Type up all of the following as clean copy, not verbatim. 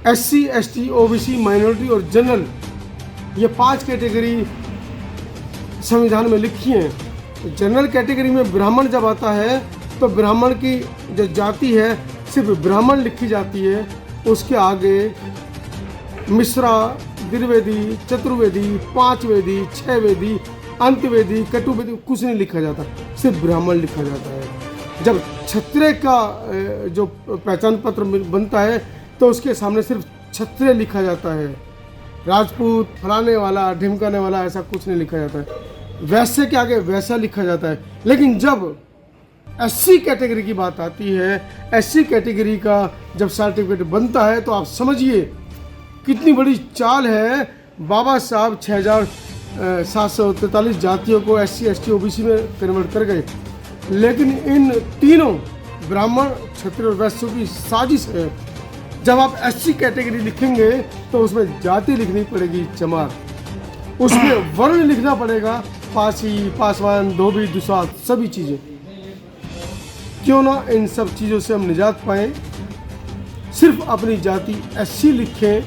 SC, ST, OBC, minority और general, ये 5 category संविधान में लिखी हैं। जनरल कैटेगरी में ब्राह्मण जब आता है तो ब्राह्मण की जो जाति है सिर्फ ब्राह्मण लिखी जाती है, उसके आगे मिश्रा, द्विवेदी, चतुर्वेदी, 5 वेदी, 6 वेदी, अंतवेदी, कटुवेदी कुछ नहीं लिखा जाता, सिर्फ ब्राह्मण लिखा जाता है। जब क्षत्रिय का जो पहचान पत्र बनता है तो उसके सामने सिर्फ क्षत्रिय लिखा जाता है, राजपूत, फलाने वाला, ढिमकाने वाला ऐसा कुछ नहीं लिखा जाता है। वैसे के आगे वैसा लिखा जाता है। लेकिन जब SC कैटेगरी की बात आती है, SC कैटेगरी का जब सर्टिफिकेट बनता है तो आप समझिए कितनी बड़ी चाल है। बाबा साहब 6,743 जातियों को SC, ST, OBC में कन्वर्ट कर गए, लेकिन इन तीनों ब्राह्मण, क्षत्रिय और वैश्यों की साजिश है। जब आप SC कैटेगरी लिखेंगे तो उसमें जाति लिखनी पड़ेगी चमार, उसमें वर्ण लिखना पड़ेगा पासी, पासवान, धोबी, दुसाध, सभी चीज़ें। क्यों ना इन सब चीज़ों से हम निजात पाएँ, सिर्फ अपनी जाति SC लिखें,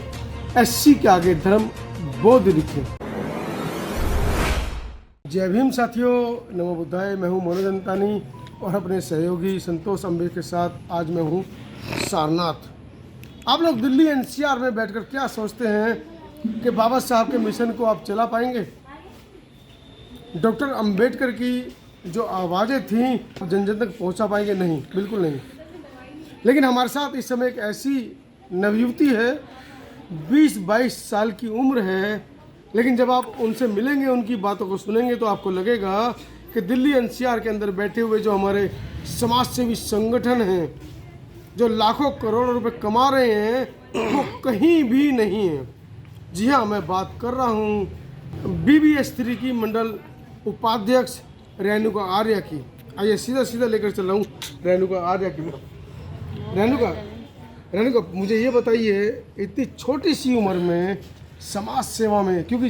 SC के आगे धर्म बौद्ध लिखें। जय भीम साथियों, नमो बुद्धाय। मैं हूँ मनोज अंतानी और अपने सहयोगी संतोष अम्बे के साथ आज मैं हूँ सारनाथ। आप लोग दिल्ली NCR में बैठकर क्या सोचते हैं कि बाबा साहब के मिशन को आप चला पाएंगे? डॉक्टर अंबेडकर की जो आवाज़ें थीं जन जन तक पहुंचा पाएंगे? नहीं, बिल्कुल नहीं। लेकिन हमारे साथ इस समय एक ऐसी नवयुवती है, 20-22 साल की उम्र है, लेकिन जब आप उनसे मिलेंगे, उनकी बातों को सुनेंगे तो आपको लगेगा कि दिल्ली NCR के अंदर बैठे हुए जो हमारे समाज सेवी संगठन हैं, जो लाखों करोड़ों रुपए कमा रहे हैं, वो कहीं भी नहीं है। जी हाँ, मैं बात कर रहा हूँ BBS3 की मंडल उपाध्यक्ष रेणुका आर्या की। आइए सीधा लेकर चल रहा हूँ रेणुका आर्या की। रेणुका, मुझे ये बताइए, इतनी छोटी सी उम्र में समाज सेवा में, क्योंकि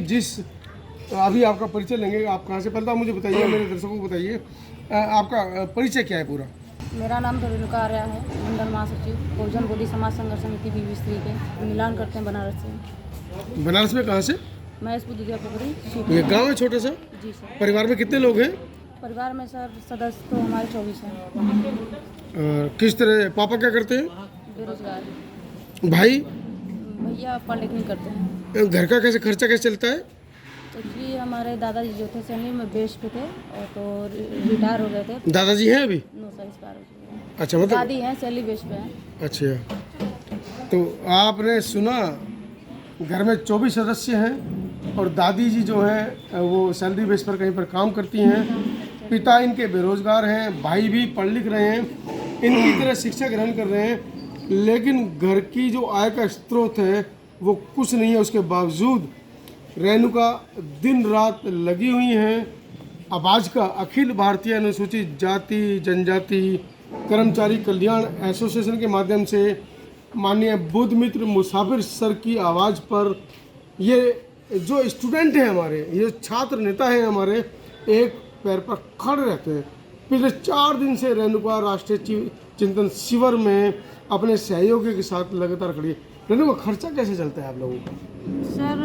अभी आपका परिचय लेंगे, आप कहाँ से, पहले तो आप मुझे बताइए, मेरे दर्शकों को बताइए आपका परिचय क्या है पूरा? मेरा नाम तो रेणुका आर्या है, मंडल महासचिव बहुजन बोधी समाज संघर्ष समिति BBS3 के। मिलान करते हैं बनारस से। बनारस में कहाँ से? मैं इस दुधिया पोखरी। ये गाँव है छोटा सा? जी सर। परिवार में कितने लोग हैं? परिवार में सर सदस्य तो हमारे 24 हैं। किस तरह, पापा क्या करते हैं? बेरोजगार। भाई? भैया पॉलिटेक्निक करते हैं। घर का कैसे खर्चा कैसे चलता है? एक्चुअली हमारे दादाजी जो थे सैनिक में बेस पे थे और तो रिटायर हो गए थे। दादाजी हैं अभी? नो सर, एक्सपायर हो चुके हैं। अच्छा, मतलब दादी हैं, सैली बेस पे हैं। अच्छा, तो आपने सुना घर में 24 सदस्य हैं और दादी जी जो हैं वो सैलरी बेस पर कहीं पर काम करती हैं, पिता इनके बेरोजगार हैं, भाई भी पढ़ लिख रहे हैं, इनकी तरह शिक्षा ग्रहण कर रहे हैं, लेकिन घर की जो आय का स्रोत है वो कुछ नहीं है। उसके बावजूद रेणुका दिन रात लगी हुई हैं। आवाज़ का अखिल भारतीय अनुसूचित जाति जनजाति कर्मचारी कल्याण एसोसिएशन के माध्यम से माननीय बुद्ध मित्र मुसाफिर सर की आवाज़ पर ये जो स्टूडेंट हैं हमारे, ये छात्र नेता हैं हमारे, एक पैर पर खड़े रहते हैं। पिछले 4 दिन से रेणुका राष्ट्रीय चिंतन शिविर में अपने सहयोगी के साथ लगातार खड़ी है। रेणुका, खर्चा कैसे चलता है आप लोगों का? सर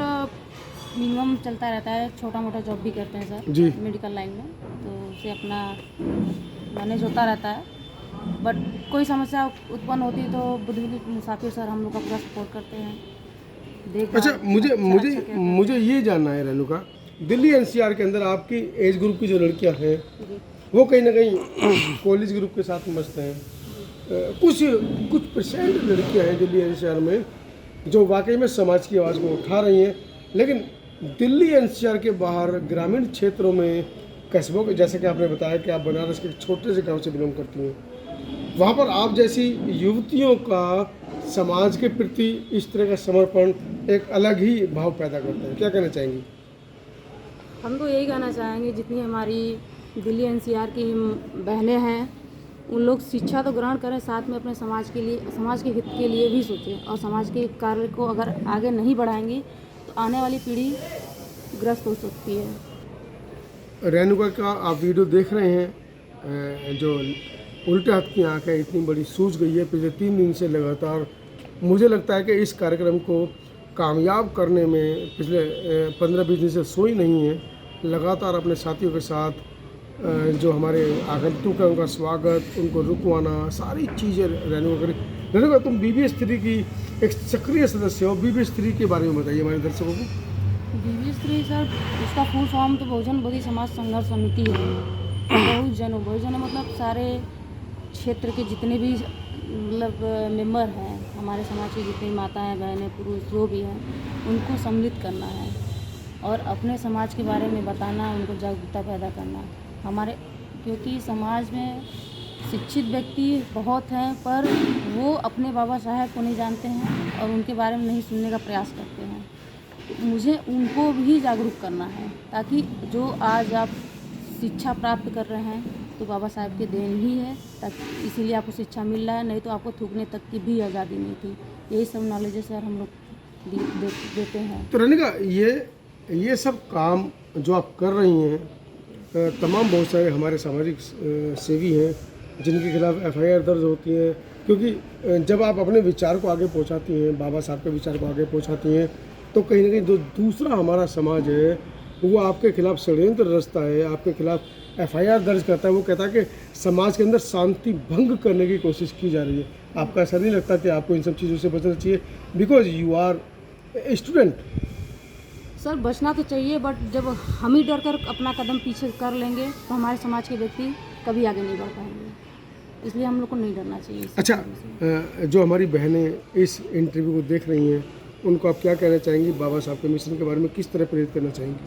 मिनिमम चलता रहता है, छोटा मोटा जॉब भी करते हैं सर जी, मेडिकल लाइन में, तो उससे अपना मैनेज होता रहता है। बट कोई समस्या उत्पन्न होती तो बुद्धिजीवी मुसाफिर सर हम लोग का पूरा सपोर्ट करते हैं। अच्छा, मुझे ये जानना है रेणुका, दिल्ली NCR के अंदर आपकी एज ग्रुप की जो लड़कियां हैं वो कहीं ना कहीं कॉलेज ग्रुप के साथ मस्त हैं। कुछ परसेंट लड़कियां हैं दिल्ली NCR में जो वाकई में समाज की आवाज़ को उठा रही हैं, लेकिन दिल्ली NCR के बाहर ग्रामीण क्षेत्रों में, कस्बों के, जैसे कि आपने बताया कि आप बनारस के छोटे से गांव से बिलोंग करती हैं, वहाँ पर आप जैसी युवतियों का समाज के प्रति इस तरह का समर्पण एक अलग ही भाव पैदा करता है। क्या कहना चाहेंगी? हम तो यही कहना चाहेंगे, जितनी हमारी दिल्ली NCR की बहनें हैं उन लोग शिक्षा तो ग्रहण करें, साथ में अपने समाज के लिए, समाज के हित के लिए भी सोचें, और समाज के कार्य को अगर आगे नहीं बढ़ाएंगी तो आने वाली पीढ़ी ग्रस्त हो सकती है। रेणुका का आप वीडियो देख रहे हैं, जो उल्टे हाथ की आँख है, इतनी बड़ी सूज गई है, पिछले 3 दिन से लगातार मुझे लगता है कि इस कार्यक्रम को कामयाब करने में पिछले 15-20 दिन से सोई नहीं है। लगातार अपने साथियों के साथ जो हमारे आगंतुक है उनका स्वागत, उनको रुकवाना, सारी चीज़ें रेणुका करी। रेणुका, तुम BBS 3 की एक सक्रिय सदस्य हो, BBS 3 के बारे में बताइए हमारे दर्शकों को। BBS 3 सर, उसका फुल फॉर्म तो बहुजन बोधि समाज संघर्ष समिति है। बहुजन मतलब सारे क्षेत्र के जितने भी मतलब मेंबर हैं, हमारे समाज की जितनी माताएं, बहनें, पुरुष जो भी हैं, उनको सम्मिलित करना है और अपने समाज के बारे में बताना, उनको जागरूकता पैदा करना हमारे, क्योंकि समाज में शिक्षित व्यक्ति बहुत हैं पर वो अपने बाबा साहेब को नहीं जानते हैं और उनके बारे में नहीं सुनने का प्रयास करते हैं। तो मुझे उनको भी जागरूक करना है, ताकि जो आज आप शिक्षा प्राप्त कर रहे हैं तो बाबा साहेब की देन ही है, ताकि इसीलिए आपको शिक्षा मिल रहा है, नहीं तो आपको थूकने तक की भी आज़ादी नहीं थी। यही सब नॉलेज सर हम लोग देते हैं। तो रेणुका, ये सब काम जो आप कर रही हैं, तमाम बहुत सारे हमारे सामाजिक सेवी हैं जिनके खिलाफ FIR दर्ज होती है, क्योंकि जब आप अपने विचार को आगे पहुंचाती हैं, बाबा साहब के विचार को आगे पहुंचाती हैं, तो कहीं ना कहीं जो दूसरा हमारा समाज है वो आपके खिलाफ षड्यंत्र रचता है, आपके खिलाफ FIR दर्ज करता है। वो कहता है कि समाज के अंदर शांति भंग करने की कोशिश की जा रही है। आपको ऐसा नहीं लगता कि आपको इन सब चीज़ों से बचना चाहिए, because you are student? Sir बचना तो चाहिए, बट जब हम ही डर कर अपना कदम पीछे कर लेंगे तो हमारे समाज के व्यक्ति कभी आगे नहीं बढ़ पाएंगे, इसलिए हम लोग को नहीं डरना चाहिए। अच्छा, जो हमारी बहनें इस इंटरव्यू को देख रही हैं, उनको आप क्या कहना चाहेंगी? बाबा साहब के मिशन के बारे में किस तरह प्रेरित करना चाहेंगी?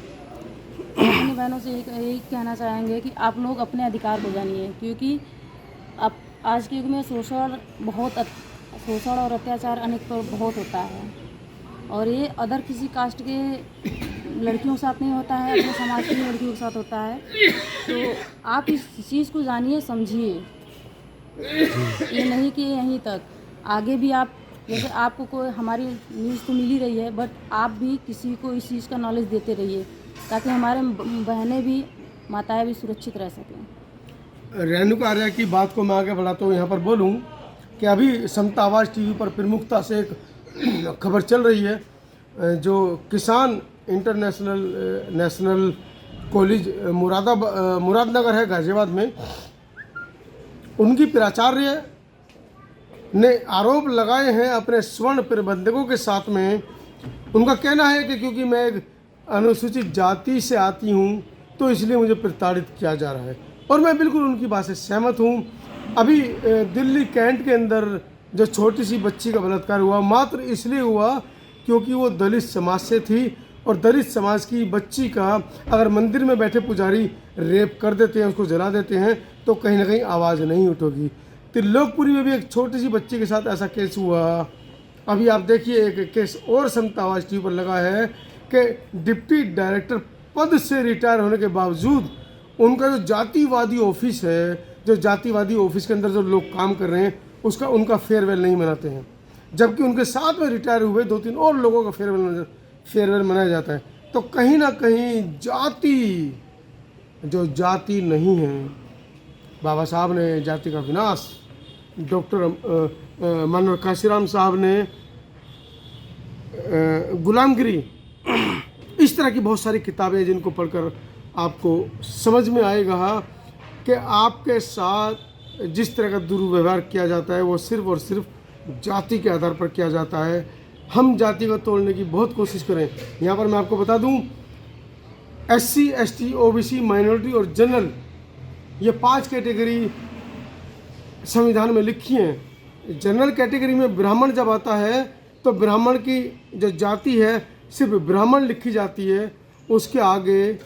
अपनी बहनों से यही कहना चाहेंगे कि आप लोग अपने अधिकार को जानिए, क्योंकि अब आज के युग में शोषण और अत्याचार अनेक पर बहुत होता है, और ये अदर किसी कास्ट के लड़कियों के साथ नहीं होता है, अपने समाज की लड़कियों के साथ होता है। तो आप इस चीज़ को जानिए, समझिए, ये नहीं कि यहीं तक, आगे भी आप, जैसे आपको कोई हमारी न्यूज़ तो मिल ही रही है, बट आप भी किसी को इस चीज़ का नॉलेज देते रहिए, ताकि हमारे बहनें भी, माताएं भी सुरक्षित रह सकें। रेणुका आर्या की बात को मैं आगे बढ़ाता हूँ, यहाँ पर बोलूँ कि अभी समता आवाज़ TV पर प्रमुखता से एक खबर चल रही है, जो किसान नेशनल कॉलेज मुरादनगर है गाजियाबाद में, उनकी प्राचार्य ने आरोप लगाए हैं अपने स्वर्ण प्रबंधकों के साथ में। उनका कहना है कि क्योंकि मैं एक अनुसूचित जाति से आती हूं तो इसलिए मुझे प्रताड़ित किया जा रहा है, और मैं बिल्कुल उनकी बात से सहमत हूं। अभी दिल्ली कैंट के अंदर जो छोटी सी बच्ची का बलात्कार हुआ, मात्र इसलिए हुआ क्योंकि वो दलित समाज से थी, और दलित समाज की बच्ची का अगर मंदिर में बैठे पुजारी रेप कर देते हैं, उसको जला देते हैं, तो कहीं ना कहीं आवाज़ नहीं उठेगी। त्रिलोकपुरी में भी एक छोटी सी बच्ची के साथ ऐसा केस हुआ। अभी आप देखिए, एक केस और समता आवाज़ TV पर लगा है कि डिप्टी डायरेक्टर पद से रिटायर होने के बावजूद उनका जो जातिवादी ऑफिस है, जो जातिवादी ऑफिस के अंदर जो लोग काम कर रहे हैं, उनका फेयरवेल नहीं मनाते हैं, जबकि उनके साथ में रिटायर हुए 2-3 और लोगों का फेयरवेल मनाया जाता है। तो कहीं ना कहीं जाति नहीं है, बाबा साहब ने जाति का विनाश, डॉक्टर मानव काशीराम साहब ने गुलामगिरी, इस तरह की बहुत सारी किताबें हैं जिनको पढ़कर आपको समझ में आएगा कि आपके साथ जिस तरह का दुर्व्यवहार किया जाता है वो सिर्फ और सिर्फ जाति के आधार पर किया जाता है। हम जाति को तोड़ने की बहुत कोशिश करें। यहाँ पर मैं आपको बता दूँ, SC, ST, OBC, माइनॉरिटी और जनरल, ये 5 कैटेगरी संविधान में लिखी हैं। जनरल कैटेगरी में ब्राह्मण जब आता है तो ब्राह्मण की जो जाति है सिर्फ ब्राह्मण लिखी जाती है, उसके आगे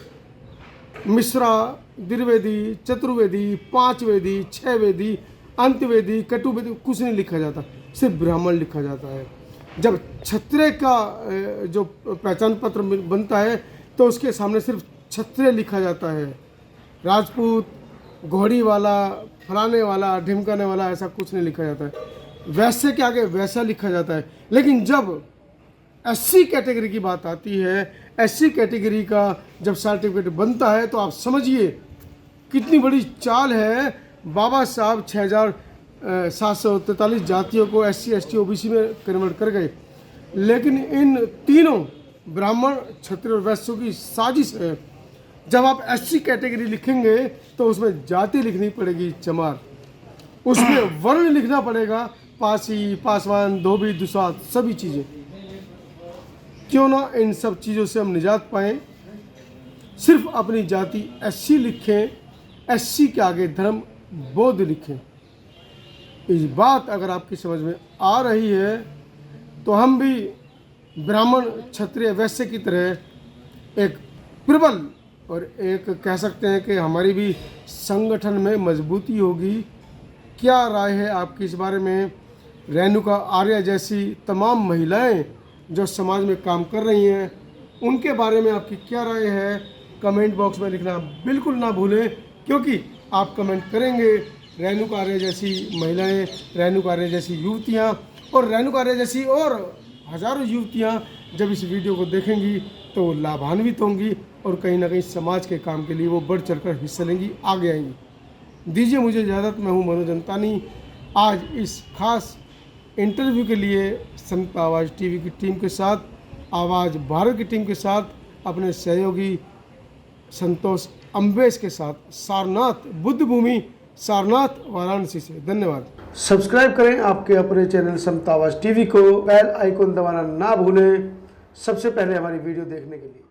मिश्रा, द्विवेदी, चतुर्वेदी, 5 वेदी, 6 वेदी, अंतवेदी, कटुवेदी कुछ नहीं लिखा जाता, सिर्फ ब्राह्मण लिखा जाता है। जब क्षत्रिय का जो पहचान पत्र बनता है तो उसके सामने सिर्फ क्षत्रिय लिखा जाता है, राजपूत, घोड़ी वाला, फलाने वाला, ढिमकाने वाला, ऐसा कुछ नहीं लिखा जाता है। वैसे के आगे वैसा लिखा जाता है। लेकिन जब SC कैटेगरी की बात आती है, SC कैटेगरी का जब सर्टिफिकेट बनता है, तो आप समझिए कितनी बड़ी चाल है। बाबा साहब 743 जातियों को SC ST OBC में कन्वर्ट कर गए, लेकिन इन तीनों ब्राह्मण क्षत्रिय और वैश्यों की साजिश है। जब आप SC कैटेगरी लिखेंगे तो उसमें जाति लिखनी पड़ेगी चमार, उसमें वर्ण लिखना पड़ेगा पासी, पासवान, धोबी, दुसाध, सभी चीज़ें। क्यों ना इन सब चीज़ों से हम निजात पाएँ, सिर्फ अपनी जाति SC लिखें, SC के आगे धर्म बौद्ध लिखें। इस बात अगर आपकी समझ में आ रही है तो हम भी ब्राह्मण क्षत्रिय वैश्य की तरह एक प्रबल और एक कह सकते हैं कि हमारी भी संगठन में मजबूती होगी। क्या राय है आपकी इस बारे में? रेणुका आर्या जैसी तमाम महिलाएं जो समाज में काम कर रही हैं, उनके बारे में आपकी क्या राय है? कमेंट बॉक्स में लिखना बिल्कुल ना भूलें, क्योंकि आप कमेंट करेंगे रेणुका आर्या जैसी महिलाएं, रेणुका आर्या जैसी युवतियां और रेणुका आर्या जैसी और हज़ारों युवतियां जब इस वीडियो को देखेंगी तो वो लाभान्वित होंगी और कहीं ना कहीं समाज के काम के लिए वो बढ़ चढ़कर हिस्सा लेंगी, आगे आएंगी। दीजिए मुझे इजाज़त, मैं हूँ मनोज अंतानी। आज इस खास इंटरव्यू के लिए संत आवाज़ TV की टीम के साथ, आवाज़ भारत की टीम के साथ, अपने सहयोगी संतोष अम्बेश के साथ सारनाथ बुद्ध भूमि सारनाथ वाराणसी से। धन्यवाद। सब्सक्राइब करें आपके अपने चैनल संत आवाज़ TV को, बेल आइकन दबाना ना भूलें सबसे पहले हमारी वीडियो देखने के लिए।